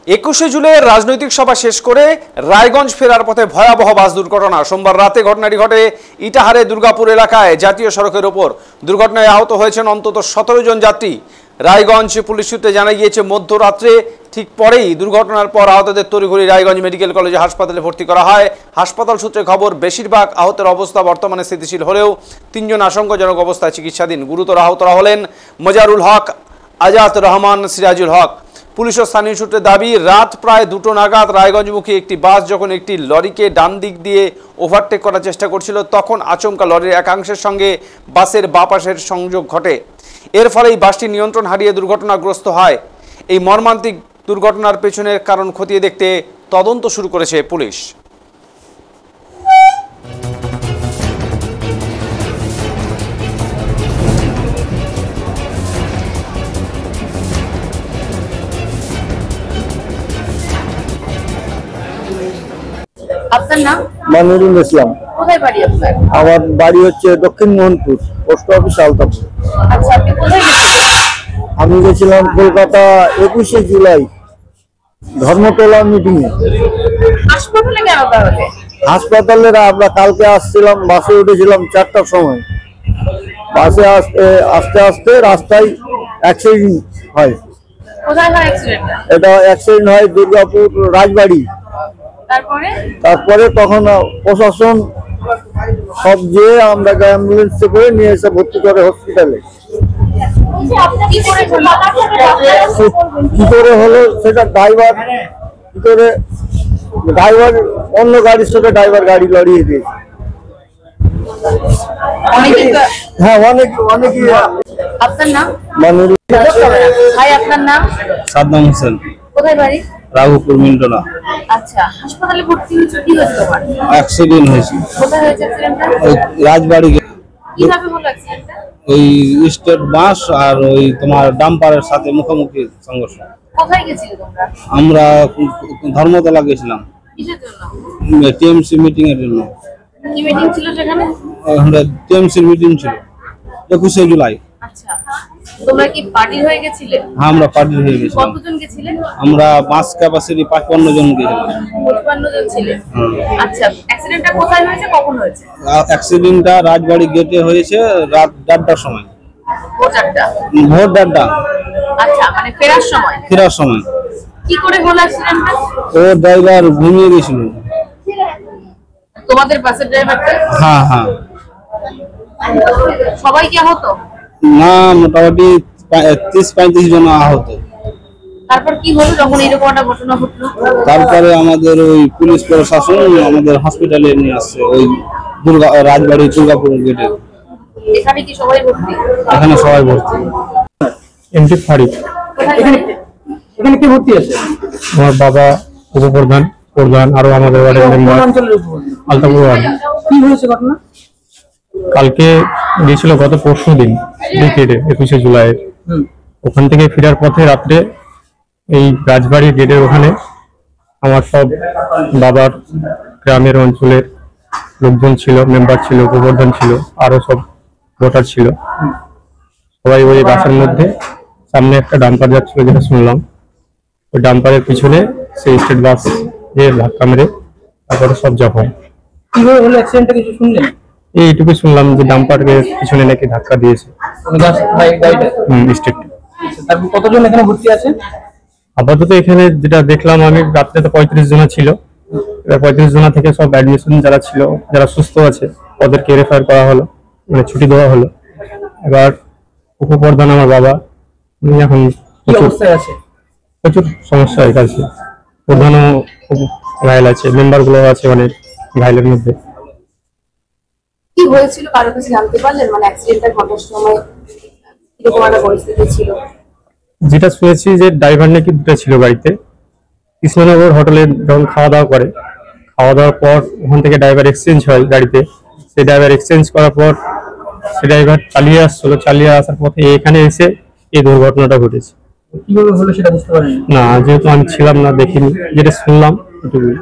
21শে জুলাই রাজনৈতিক সভা শেষ করে রায়গঞ্জ ফেরার পথে ভয়াবহ বাস দুর্ঘটনা। সোমবার রাতে ঘটনাটি ঘটে ইটাহারে দুর্গাপুর এলাকায় জাতীয় সড়কের ওপর। দুর্ঘটনায় আহত হয়েছেন অন্তত 17 জন যাত্রী। রায়গঞ্জ পুলিশ সূত্রে জানা গিয়েছে, মধ্যরাত্রে ঠিক পরেই দুর্ঘটনার পর আহতদের তড়িঘড়ি রায়গঞ্জ মেডিকেল কলেজ হাসপাতালে ভর্তি করা হয়। হাসপাতাল সূত্রে খবর, বেশিরভাগ আহতের অবস্থা বর্তমানে স্থিতিশীল হলেও 3 জন আশঙ্কাজনক অবস্থায় চিকিৎসাধীন। গুরুতর আহতরা হলেন মজারুল হক, আজাদ রহমান, সিরাজুল হক। পুলিশ ও স্থানীয় সূত্রে দাবি, রাত প্রায় 2টো নাগাদ রায়গঞ্জমুখী একটি বাস যখন একটি লরিকে ডান দিক দিয়ে ওভারটেক করার চেষ্টা করছিল, তখন আচমকা লরির একাংশের সঙ্গে বাসের বাঁ পাশের সংযোগ ঘটে। এর ফলেই বাসটি নিয়ন্ত্রণ হারিয়ে দুর্ঘটনাগ্রস্ত হয়। এই মর্মান্তিক দুর্ঘটনার পেছনের কারণ খতিয়ে দেখতে তদন্ত শুরু করেছে পুলিশ। আপনার নাম? মানিরুল ইসলাম। কোথায় বাড়ি আপনার? আমার বাড়ি হচ্ছে দক্ষিণ মোহনপুর, পোস্ট অফিস আলতাপুর। আচ্ছা, আপনি কোথায় গেছিলেন? আমি গেছিলাম কলকাতা 21শে জুলাই ধর্মতলা মিটিং এ। হাসপাতালে কেন তাহলে? হাসপাতালে আমরা কালকে আসছিলাম, বাসে উঠেছিলাম 4টার সময়। বাসে আস্তে আস্তে রাস্তায় অ্যাক্সিডেন্ট হয়। কোথায় হয় অ্যাক্সিডেন্টটা? এটা অ্যাক্সিডেন্ট হয় দুর্গাপুর রাজবাড়ি। তারপরে তখন প্রশাসন সব যেয়ে আমরা অ্যাম্বুলেন্সে করে নিয়ে এসে ভর্তি করে হসপিটালে। কি করে হলো সেটা ড্রাইভার অন্য গাড়ির সাথে ড্রাইভার গাড়ি লড়িয়ে দিয়েছে। হ্যাঁ, অনেকই। আপনার নাম? মানিরুল। ভাই, আপনার নাম? সাদ্দাম হোসেন। কোথায় বাড়ি? রাঘুপুর মিন্টনা। আচ্ছা, হাসপাতালে ভর্তি হয়েছে, কি হয়েছে তোমার? অ্যাক্সিডেন্ট হয়েছে। কোথায় হয়েছে অ্যাক্সিডেন্টটা? ওই রাজবাড়ি। কিভাবে হলো অ্যাক্সিডেন্টটা? ওই স্টেট বাস আর ওই তোমার ডাম্পারের সাথে মুখোমুখি সংঘর্ষ। কোথায় গেছিলে তোমরা? আমরা ধর্মতলা গেছিলাম কিসের জন্য? টিএমসি মিটিং এর জন্য। কি মিটিং ছিল সেখানে? টিএমসি মিটিং ছিল 21শে জুলাই। আচ্ছা, তোমরা কি পার্টি হয়ে গেছিলে? হ্যাঁ, আমরা পার্টি হয়ে গেছিলাম। কতজন গেছিলেন? আমরা বাস ক্যাপাসিটি 55 জন গেছিলাম। 55 জন ছিলেন। আচ্ছা, অ্যাক্সিডেন্টটা কোথায় হয়েছে, কখন হয়েছে? অ্যাক্সিডেন্টটা রাজবাড়ি গেটে হয়েছে রাত 4টার সময়। ভোর 4টা? ভোর 4টা। আচ্ছা, মানে ফেরার সময়। কি করে হলো অ্যাক্সিডেন্টটা? ও ড্রাইভার ঘুমিয়ে গেছিল। তোমাদের বাসের ড্রাইভারটা? হ্যাঁ হ্যাঁ। সবাই কি আহত? না, মোটামুটি 30-35 জন আহত। তারপর কি হলো যখন এরকম একটা ঘটনা ঘটলো? তারপরে আমাদের ওই পুলিশ প্রশাসন আমাদের হসপিটালে নিয়ে আসছে, ওই রাজবাড়ি দুর্গাপুর গেটে। এখানে কি সবাই ভর্তি? এখানে সবাই ভর্তি। এমটি ফারিক। এখানে কি ভর্তি আছে? আমার বাবা উপপ্রধান আরো আমাদের ওয়ার্ডের মেম্বার আলতাপুর ওয়ার্ড। কি হয়েছে ঘটনা? কালকে গিয়েছিল গত পরশু দিন বিকেলে 21শে জুলাই। ওখান থেকে ফেরার পথে রাত্রে এই রাজবাড়ি গেটের ওখানে আমার সব বাবার গ্রামের অঞ্চলের লোকজন ছিল, মেম্বার ছিল, উপপ্রধান ছিল, আরো সব ভোটার ছিল। সবাই ওই বাসের মধ্যে সামনে একটা ডাম্পার যাচ্ছিল, যেটা শুনলাম। ওই ডাম্পারের পিছনে সেই স্টেট বাস যে ধাক্কা মেরে তারপরে সব জখম। কিভাবে হলো অ্যাক্সিডেন্টটা কিছু শুনলেন? এইটুকু শুনলাম যে ডাম্পারকে পিছনে নাকি ধাক্কা দিয়েছে স্টেট। তারপর কতজন এখানে ভর্তি আছে? আপাতত এখানে যেটা দেখলাম আমি, রাত্রে তো 35 জন ছিল। 35 জন থেকে সব অ্যাডমিশন যারা ছিল, যারা সুস্থ আছে, ওদেরকে রেফার করা হলো, মানে ছুটি দেওয়া হলো। এবার উপপ্রধান আমার বাবা, উনি এখন প্রচুর সমস্যা হয়ে গেছে। প্রধানও খুব ঘায়ল আছে, মেম্বার গুলো আছে অনেক ঘায়লের মধ্যে। কি হয়েছিল কারো কাছে জানতে পারলেন? মানে অ্যাক্সিডেন্টটা ঘটার সময় কিরকম একটা পরিস্থিতি ছিল? যেটা শুনেছি যে ড্রাইভার নাকি দুটো ছিল গাড়িতে। কৃষ্ণনগর হোটেলে যখন খাওয়া দাওয়ার পর ওখান থেকে ড্রাইভার এক্সচেঞ্জ হয় গাড়িতে। সেই ড্রাইভার এক্সচেঞ্জ করার পর সে ড্রাইভার চালিয়ে আসার পথে এখানে এসে এই দুর্ঘটনাটা ঘটেছে। কিভাবে হলো সেটা বুঝতে পারেন না, যেহেতু আমি ছিলাম না, দেখিনি, যেটা শুনলাম এটুকুই।